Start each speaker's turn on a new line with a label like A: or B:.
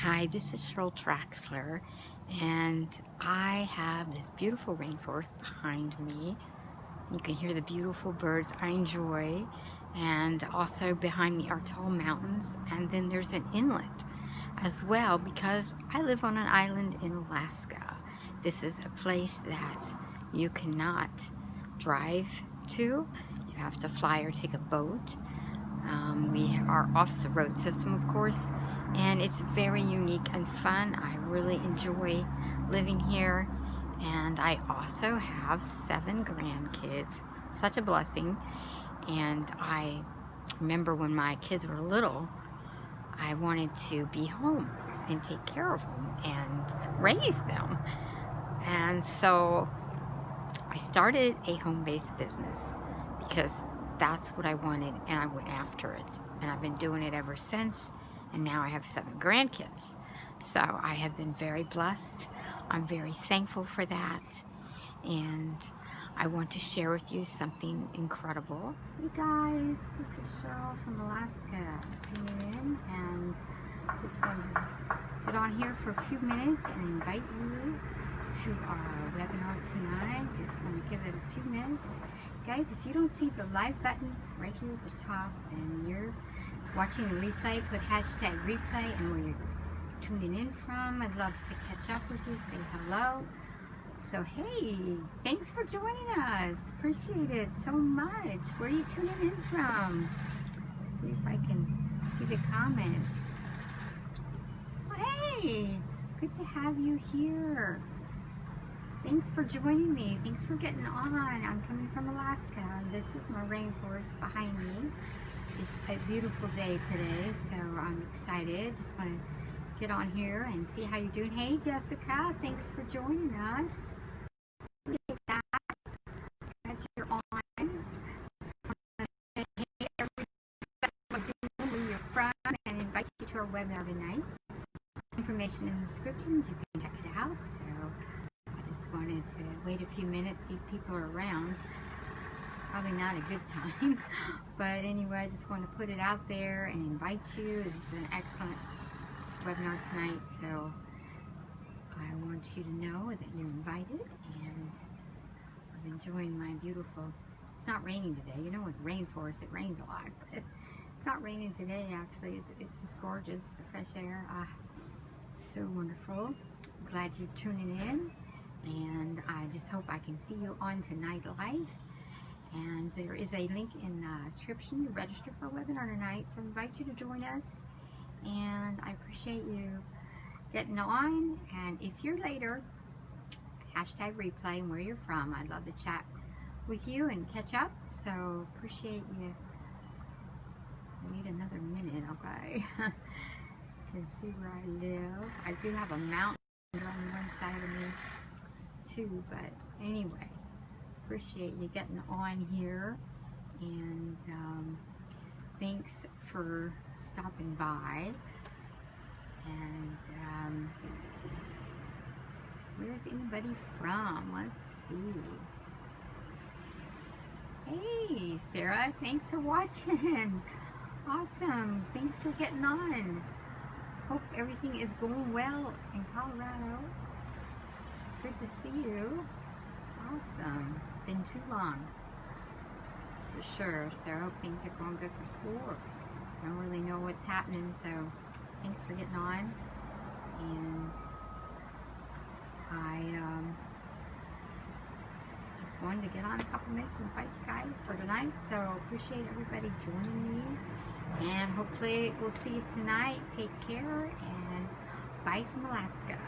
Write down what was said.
A: Hi, this is Cheryl Traxler, and I have this beautiful rainforest behind me. You can hear the beautiful birds I enjoy, and also behind me are tall mountains, and then there's an inlet as well because I live on an island in Alaska. This is a place that you cannot drive to. You have to fly or take a boat. We are off the road system, of course, and it's very unique and fun. I really enjoy living here, and I also have 7 grandkids. Such a blessing. And I remember when my kids were little, I wanted to be home and take care of them and raise them. And so I started a home-based business because that's what I wanted, and I went after it. And I've been doing it ever since, and now I have 7 grandkids. So I have been very blessed. I'm very thankful for that. And I want to share with you something incredible. Hey guys, this is Cheryl from Alaska tuning in, and just wanted to get on here for a few minutes and invite you to our webinar tonight. Just want to give it a few minutes. Guys, if you don't see the live button right here at the top, then you're watching the replay. Put hashtag replay and where you're tuning in from. I'd love to catch up with you, say hello. So hey, thanks for joining us. Appreciate it so much. Where are you tuning in from? Let's see if I can see the comments. Oh, hey, good to have you here. Thanks for joining me. Thanks for getting on. I'm coming from Alaska, and this is my rainforest behind me. It's a beautiful day today, so I'm excited. Just want to get on here and see how you're doing. Hey, Jessica, thanks for joining us. Glad you're on. Just want to say hey, everybody, where you're from, and invite you to our webinar tonight. Information in the descriptions. You can check it out. So wanted to wait a few minutes, see if people are around. Probably not a good time, but anyway, I just want to put it out there and invite you. This is an excellent webinar tonight, so I want you to know that you're invited, and I'm enjoying my beautiful, it's not raining today. You know, with rainforest it rains a lot, but it's not raining today actually. It's just gorgeous, the fresh air. So wonderful. I'm glad you're tuning in. And I just hope I can see you on tonight live. And there is a link in the description to register for a webinar tonight. So I invite you to join us. And I appreciate you getting on. And if you're later, hashtag replay and where you're from. I'd love to chat with you and catch up. So appreciate you. I need another minute, okay? You can see where I live. I do have a mountain on one side of me too, but anyway, appreciate you getting on here, and thanks for stopping by. And where's anybody from? Let's see. Hey Sarah, thanks for watching. Awesome, thanks for getting on. Hope everything is going well in Colorado. Good to see you. Awesome. Been too long. For sure. So I hope things are going good for school. I don't really know what's happening, so thanks for getting on. And I just wanted to get on a couple minutes and invite you guys for tonight. So appreciate everybody joining me. And hopefully we'll see you tonight. Take care, and bye from Alaska.